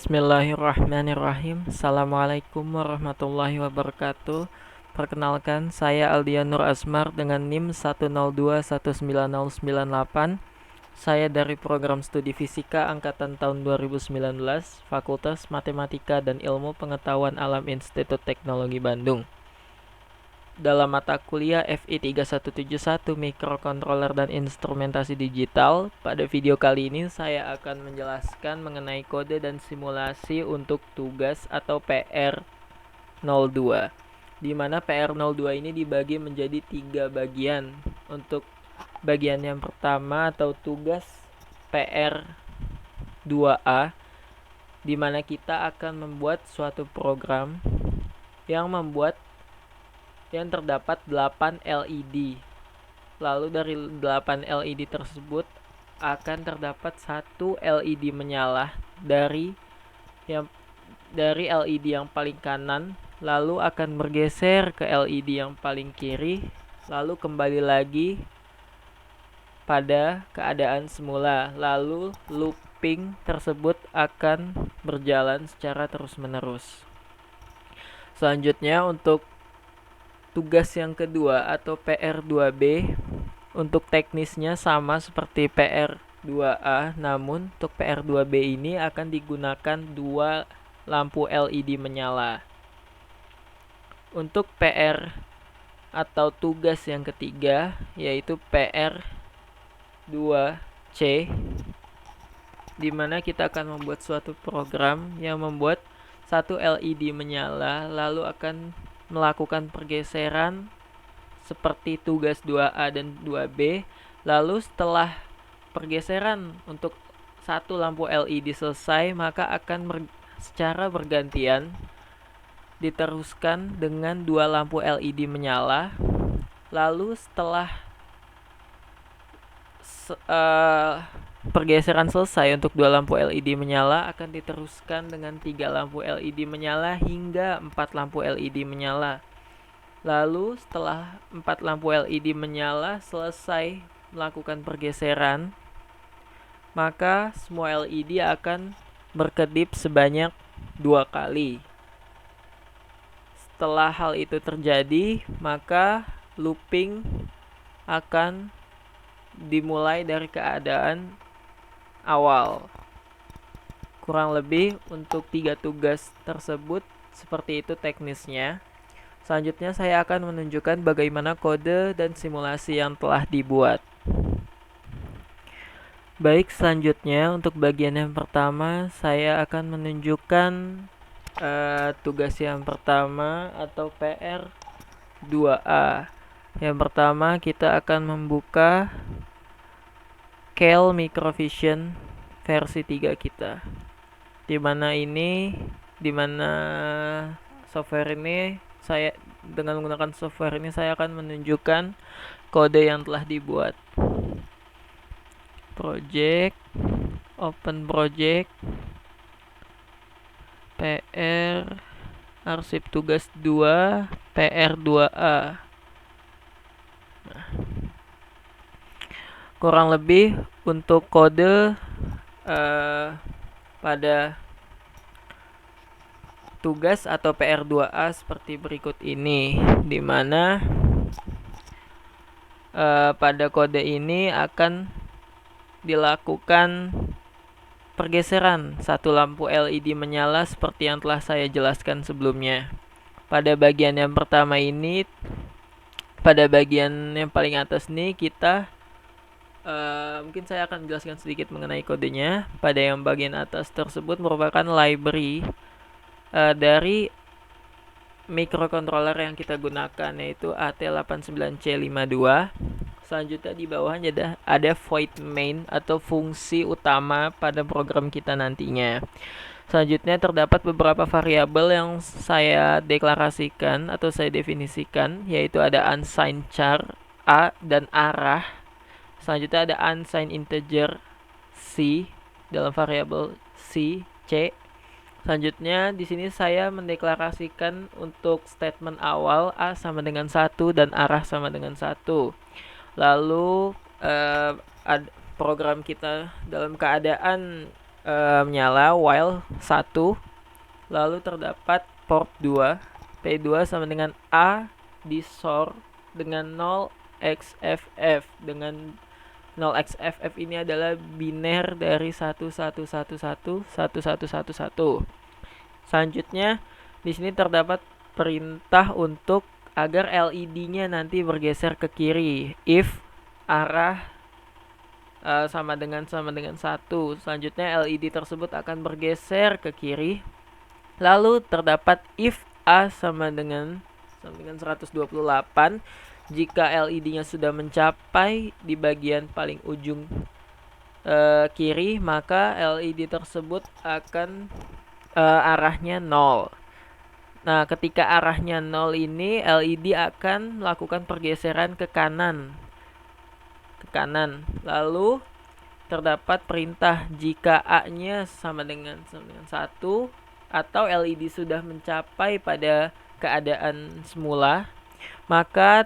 Bismillahirrahmanirrahim. Assalamualaikum warahmatullahi wabarakatuh. Perkenalkan, saya Aldian Nur Asmar dengan NIM 1021998. Saya dari program studi fisika angkatan tahun 2019, Fakultas Matematika dan Ilmu Pengetahuan Alam Institut Teknologi Bandung. Dalam mata kuliah FI 3171 Mikrokontroler dan Instrumentasi Digital, pada video kali ini saya akan menjelaskan mengenai kode dan simulasi untuk tugas atau PR02, di mana PR02 ini dibagi menjadi 3 bagian. Untuk bagian yang pertama atau tugas PR2A, di mana kita akan membuat suatu program yang terdapat 8 LED. Lalu dari 8 LED tersebut akan terdapat 1 LED menyala dari LED yang paling kanan, lalu akan bergeser ke LED yang paling kiri, lalu kembali lagi pada keadaan semula. Lalu looping tersebut akan berjalan secara terus-menerus. Selanjutnya untuk tugas yang kedua atau PR2B, untuk teknisnya sama seperti PR2A, namun untuk PR2B ini akan digunakan 2 lampu LED menyala. Untuk PR atau tugas yang ketiga yaitu PR2C, di mana kita akan membuat suatu program yang membuat 1 LED menyala, lalu akan melakukan pergeseran seperti tugas 2A dan 2B. Lalu setelah pergeseran untuk 1 lampu LED selesai, maka akan secara bergantian diteruskan dengan 2 lampu LED menyala. Lalu setelah pergeseran selesai untuk 2 lampu LED menyala, akan diteruskan dengan 3 lampu LED menyala hingga 4 lampu LED menyala. Lalu setelah 4 lampu LED menyala selesai melakukan pergeseran, maka semua LED akan berkedip sebanyak 2 kali. Setelah hal itu terjadi, maka looping akan dimulai dari keadaan awal. Kurang lebih untuk 3 tugas tersebut seperti itu teknisnya. Selanjutnya saya akan menunjukkan bagaimana kode dan simulasi yang telah dibuat. Baik, selanjutnya untuk bagian yang pertama saya akan menunjukkan tugas yang pertama atau PR2A. Yang pertama kita akan membuka Keil Microvision versi 3 kita. Dimana software ini dengan menggunakan software ini saya akan menunjukkan kode yang telah dibuat. Project, open project, PR, arsip tugas 2, PR2A. Kurang lebih untuk kode pada tugas atau PR2A seperti berikut ini, di mana pada kode ini akan dilakukan pergeseran 1 lampu LED menyala seperti yang telah saya jelaskan sebelumnya. Pada bagian yang pertama ini, pada bagian yang paling atas nih kita mungkin saya akan menjelaskan sedikit mengenai kodenya. Pada yang bagian atas tersebut merupakan library dari microcontroller yang kita gunakan, yaitu AT89C52. Selanjutnya di bawahnya ada void main atau fungsi utama pada program kita nantinya. Selanjutnya terdapat beberapa variabel yang saya deklarasikan atau saya definisikan, yaitu ada unsigned char A dan arah. Selanjutnya ada unsigned integer C dalam variabel C. Selanjutnya di sini saya mendeklarasikan untuk statement awal A sama dengan 1 dan arah sama dengan 1. Lalu program kita dalam keadaan menyala while 1, lalu terdapat port 2, P2 sama dengan A di SOR dengan 0xFF, dengan 0xFF ini adalah biner dari 11111111. Selanjutnya di sini terdapat perintah untuk agar LED-nya nanti bergeser ke kiri if arah sama dengan 1. Selanjutnya LED tersebut akan bergeser ke kiri. Lalu terdapat if A sama dengan 128 jika LED-nya sudah mencapai di bagian paling ujung kiri, maka LED tersebut akan arahnya 0. Nah, ketika arahnya 0 ini, LED akan melakukan pergeseran ke kanan. Lalu terdapat perintah jika A-nya sama dengan 1 atau LED sudah mencapai pada keadaan semula, maka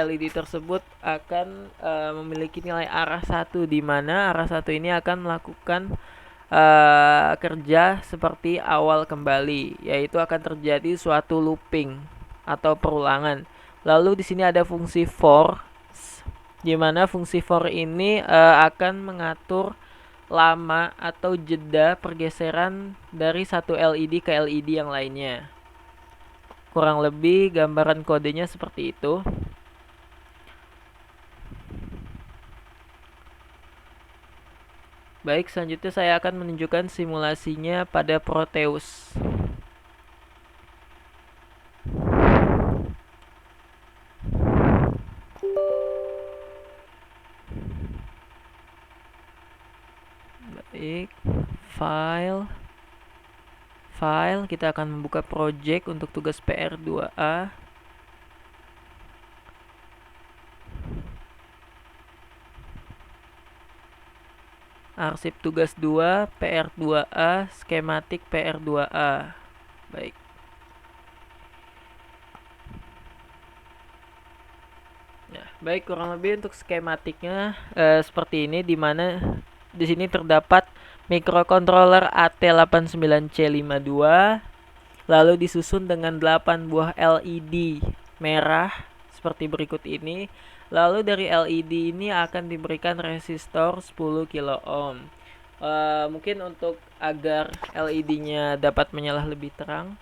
LED tersebut akan memiliki nilai arah 1, di mana arah 1 ini akan melakukan kerja seperti awal kembali, yaitu akan terjadi suatu looping atau perulangan. Lalu di sini ada fungsi for, di mana fungsi for ini akan mengatur lama atau jeda pergeseran dari satu LED ke LED yang lainnya. Kurang lebih gambaran kodenya seperti itu. Baik, selanjutnya saya akan menunjukkan simulasinya pada Proteus. Baik, file, kita akan membuka project untuk tugas PR2A. Arsip tugas 2, PR2A, skematik PR2A. Baik. Nah, baik, kurang lebih untuk skematiknya seperti ini, di mana di sini terdapat microcontroller AT89C52, lalu disusun dengan 8 buah LED merah seperti berikut ini. Lalu dari LED ini akan diberikan resistor 10 kilo ohm. Mungkin untuk agar LED-nya dapat menyala lebih terang,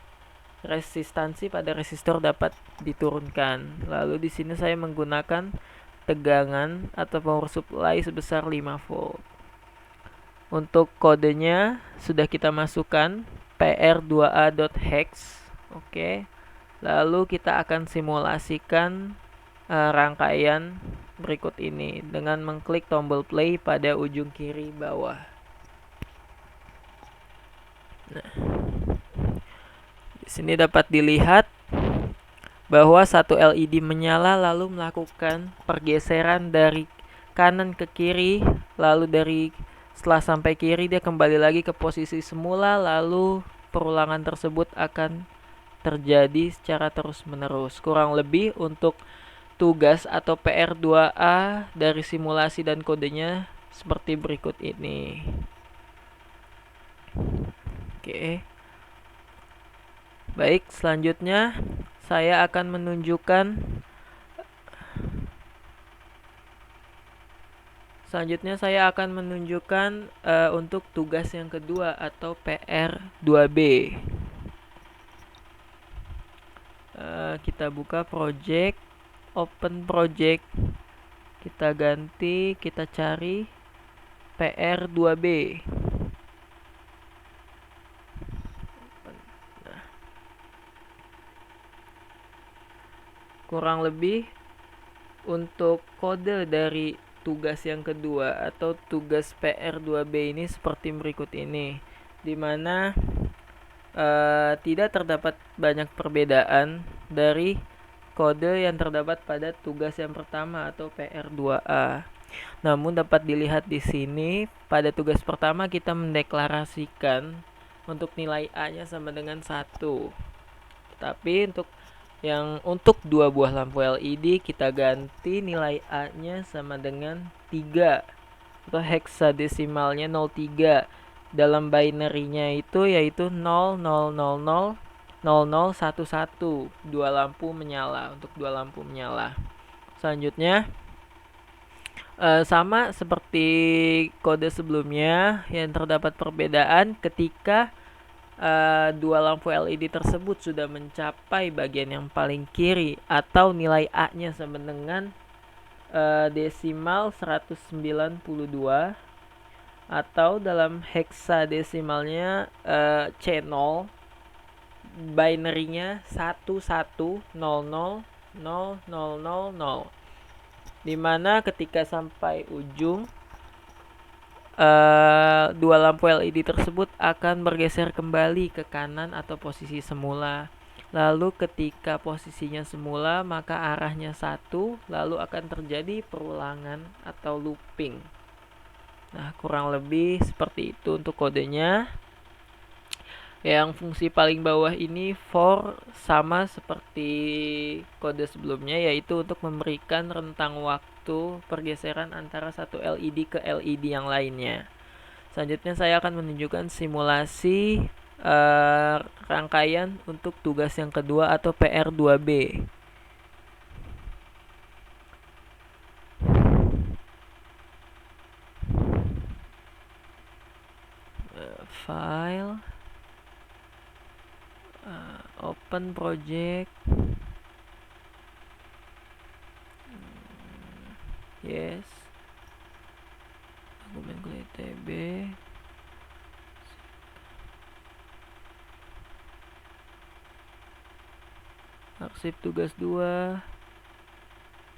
resistansi pada resistor dapat diturunkan. Lalu di sini saya menggunakan tegangan atau power supply sebesar 5 volt. Untuk kodenya sudah kita masukkan pr2a.hex. Oke. Lalu kita akan simulasikan rangkaian berikut ini dengan mengklik tombol play pada ujung kiri bawah. Nah, di sini dapat dilihat bahwa satu LED menyala lalu melakukan pergeseran dari kanan ke kiri, lalu setelah sampai kiri dia kembali lagi ke posisi semula, lalu perulangan tersebut akan terjadi secara terus-menerus. Kurang lebih untuk tugas atau PR2A dari simulasi dan kodenya seperti berikut ini. Oke. Baik, selanjutnya saya akan menunjukkan untuk tugas yang kedua atau PR2B. Kita buka project, open project, kita ganti, kita cari PR2B. Nah, kurang lebih untuk kode dari tugas yang kedua atau tugas PR2B ini seperti berikut ini, dimana tidak terdapat banyak perbedaan dari kode yang terdapat pada tugas yang pertama atau PR2A. Namun dapat dilihat di sini pada tugas pertama kita mendeklarasikan untuk nilai A-nya sama dengan 1. Tapi untuk 2 buah lampu LED kita ganti nilai A-nya sama dengan 3 atau heksadesimalnya 03. dalam binary-nya itu yaitu 0000 0011, dua lampu menyala, untuk dua lampu menyala. Selanjutnya sama seperti kode sebelumnya, yang terdapat perbedaan ketika dua lampu LED tersebut sudah mencapai bagian yang paling kiri atau nilai A-nya sama dengan desimal 192, atau dalam heksadesimalnya C0, binary-nya 11000000, dimana ketika sampai ujung dua lampu LED tersebut akan bergeser kembali ke kanan atau posisi semula. Lalu ketika posisinya semula maka arahnya 1, lalu akan terjadi perulangan atau looping. Nah, kurang lebih seperti itu untuk kodenya. Yang fungsi paling bawah ini for sama seperti kode sebelumnya, yaitu untuk memberikan rentang waktu pergeseran antara satu LED ke LED yang lainnya. Selanjutnya saya akan menunjukkan simulasi rangkaian untuk tugas yang kedua atau PR2B. File, open project, yes, dokumen kuliah TB, arsip tugas 2,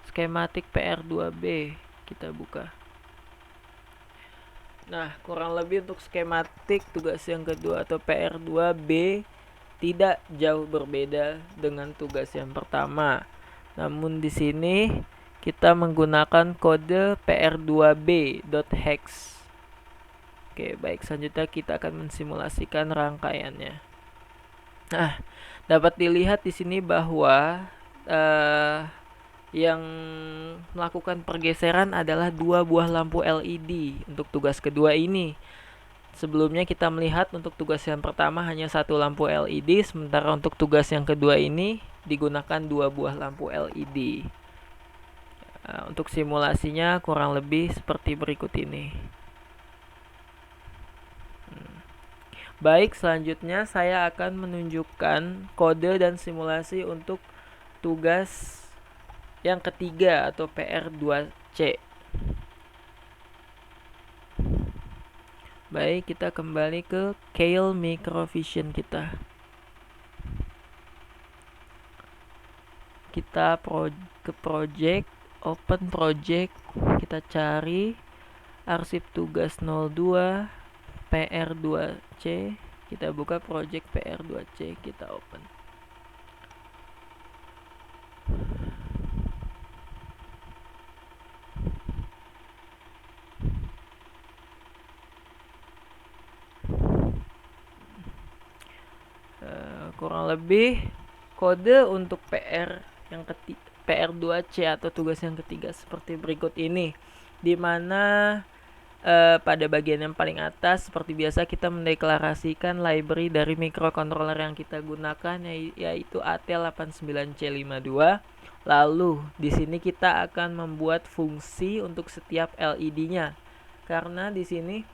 skematik PR2B, kita buka. Nah, kurang lebih untuk skematik tugas yang kedua atau PR2B tidak jauh berbeda dengan tugas yang pertama. Namun di sini kita menggunakan kode PR2B.hex. Oke, baik, selanjutnya kita akan mensimulasikan rangkaiannya. Nah, dapat dilihat di sini bahwa yang melakukan pergeseran adalah dua buah lampu LED untuk tugas kedua ini. Sebelumnya kita melihat untuk tugas yang pertama hanya satu lampu LED, sementara untuk tugas yang kedua ini digunakan dua buah lampu LED. Untuk simulasinya kurang lebih seperti berikut ini. Baik, selanjutnya saya akan menunjukkan kode dan simulasi untuk tugas yang ketiga atau PR2C. Baik, kita kembali ke Keil Microvision kita. Kita ke project, open project, kita cari arsip tugas 02 PR2C, kita buka project PR2C, kita open. Kurang lebih kode untuk PR yang ketiga, PR2C atau tugas yang ketiga seperti berikut ini, dimana pada bagian yang paling atas seperti biasa kita mendeklarasikan library dari microcontroller yang kita gunakan, yaitu AT89C52. Lalu di sini kita akan membuat fungsi untuk setiap LED-nya, karena di sini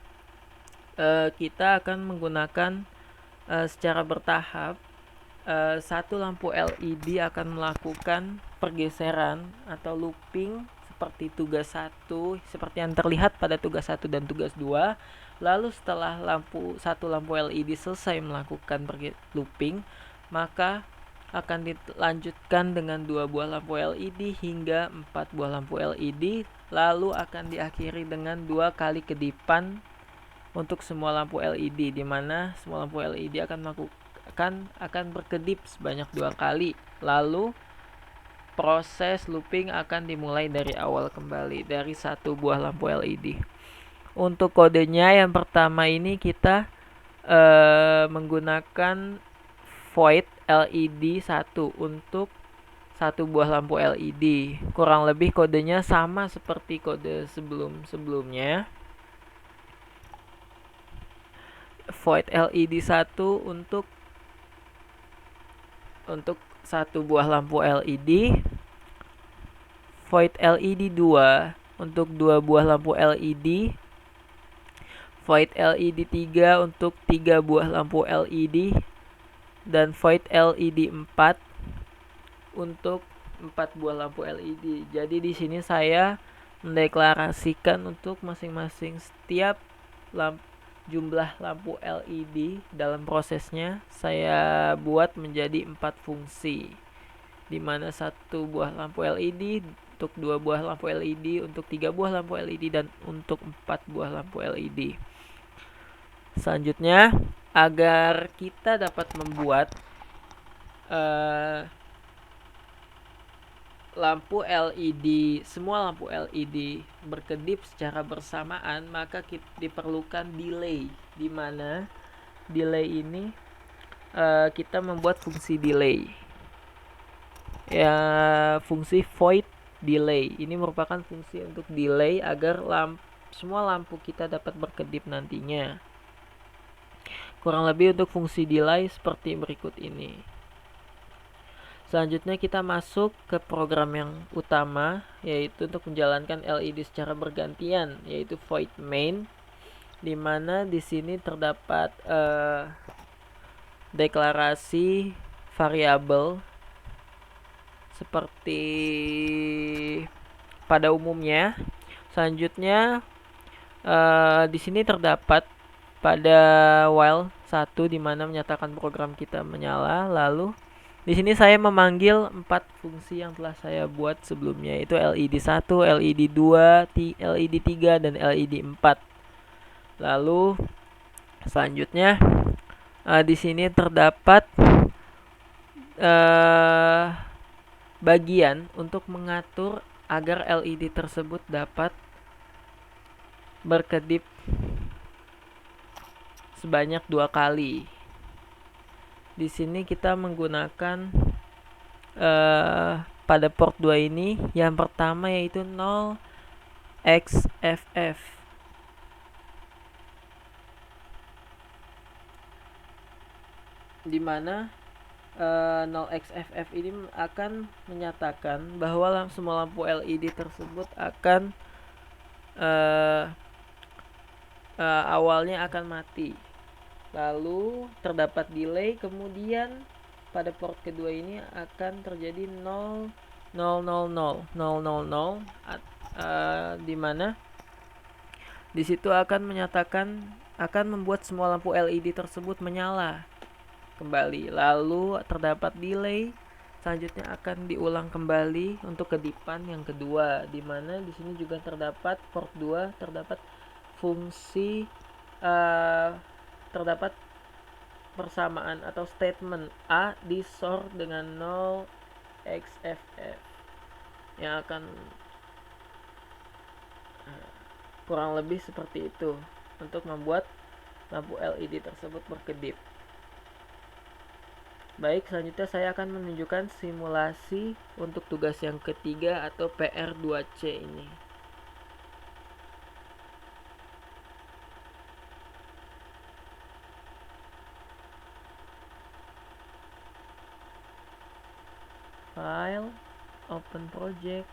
kita akan menggunakan secara bertahap. Satu lampu LED akan melakukan pergeseran atau looping seperti tugas 1, seperti yang terlihat pada tugas 1 dan tugas 2. Lalu setelah satu lampu LED selesai melakukan looping, maka akan dilanjutkan dengan dua buah lampu LED hingga 4 buah lampu LED, lalu akan diakhiri dengan 2 kali kedipan untuk semua lampu LED, di mana semua lampu LED akan berkedip sebanyak 2 kali. Lalu proses looping akan dimulai dari awal kembali dari satu buah lampu LED. Untuk kodenya yang pertama ini kita menggunakan void LED 1 untuk satu buah lampu LED. Kurang lebih kodenya sama seperti kode sebelumnya. void LED 1 untuk satu buah lampu LED, void LED 2 untuk 2 buah lampu LED, void LED 3 untuk 3 buah lampu LED, dan void LED 4 untuk 4 buah lampu LED. Jadi di sini saya mendeklarasikan untuk masing-masing setiap jumlah lampu LED dalam prosesnya saya buat menjadi 4 fungsi, di mana 1 buah lampu LED untuk 2 buah lampu LED, untuk 3 buah lampu LED, dan untuk 4 buah lampu LED. Selanjutnya, agar kita dapat membuat lampu LED, semua lampu LED berkedip secara bersamaan, maka diperlukan delay, di mana delay ini kita membuat fungsi delay, ya, fungsi void delay. Ini merupakan fungsi untuk delay agar semua lampu kita dapat berkedip nantinya. Kurang lebih untuk fungsi delay seperti berikut ini. Selanjutnya kita masuk ke program yang utama, yaitu untuk menjalankan LED secara bergantian, yaitu void main, di mana di sini terdapat deklarasi variabel seperti pada umumnya. Selanjutnya di sini terdapat pada while 1 di mana menyatakan program kita menyala. Lalu di sini saya memanggil 4 fungsi yang telah saya buat sebelumnya, yaitu LED 1, LED 2, LED 3, dan LED 4. Lalu selanjutnya di sini terdapat bagian untuk mengatur agar LED tersebut dapat berkedip sebanyak 2 kali. Di sini kita menggunakan pada port 2 ini yang pertama yaitu 0xFF, di mana 0xFF ini akan menyatakan bahwa semua lampu LED tersebut akan awalnya akan mati. Lalu terdapat delay, kemudian pada port kedua ini akan terjadi 0 0 0 0 0 0 0, di mana di situ akan menyatakan akan membuat semua lampu LED tersebut menyala kembali. Lalu terdapat delay, selanjutnya akan diulang kembali untuk kedipan yang kedua, di mana di sini juga terdapat port 2 terdapat fungsi terdapat persamaan atau statement A disor dengan 0xFF yang akan kurang lebih seperti itu untuk membuat lampu LED tersebut berkedip. Baik, selanjutnya saya akan menunjukkan simulasi untuk tugas yang ketiga atau PR2C ini. File, open project,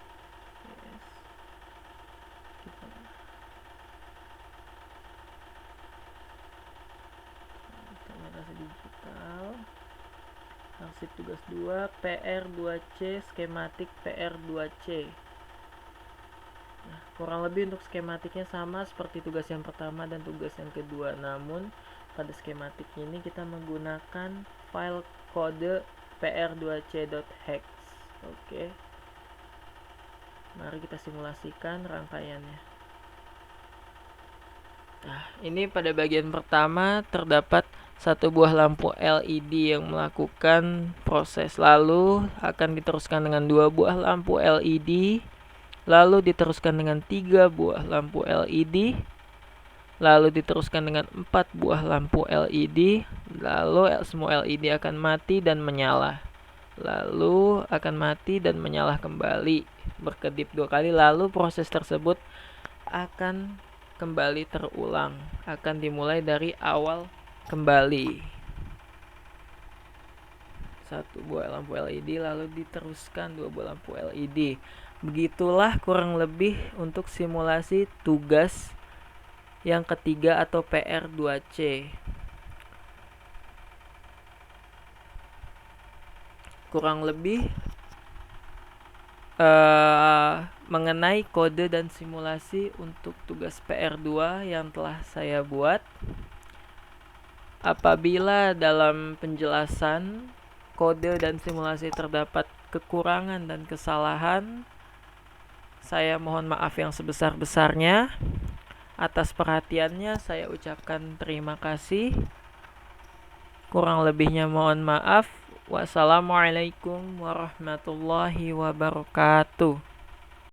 yes. Implementasi digital, arsip tugas 2, PR2C, skematik PR2C. Nah, kurang lebih untuk skematiknya sama seperti tugas yang pertama dan tugas yang kedua, namun pada skematik ini kita menggunakan file kode pr2c.hex. Oke. Mari kita simulasikan rangkaiannya. Nah, ini pada bagian pertama terdapat satu buah lampu LED yang melakukan proses, lalu akan diteruskan dengan 2 buah lampu LED, lalu diteruskan dengan 3 buah lampu LED, lalu diteruskan dengan 4 buah lampu LED, lalu semua LED akan mati dan menyala, lalu akan mati dan menyala kembali, berkedip 2 kali, lalu proses tersebut akan kembali terulang, akan dimulai dari awal kembali. Satu buah lampu LED lalu diteruskan 2 buah lampu LED. Begitulah kurang lebih untuk simulasi tugas yang ketiga atau PR2C. Kurang lebih mengenai kode dan simulasi untuk tugas PR2 yang telah saya buat. Apabila dalam penjelasan kode dan simulasi terdapat kekurangan dan kesalahan, saya mohon maaf yang sebesar-besarnya. Atas perhatiannya saya ucapkan terima kasih. Kurang lebihnya mohon maaf. Wassalamualaikum warahmatullahi wabarakatuh.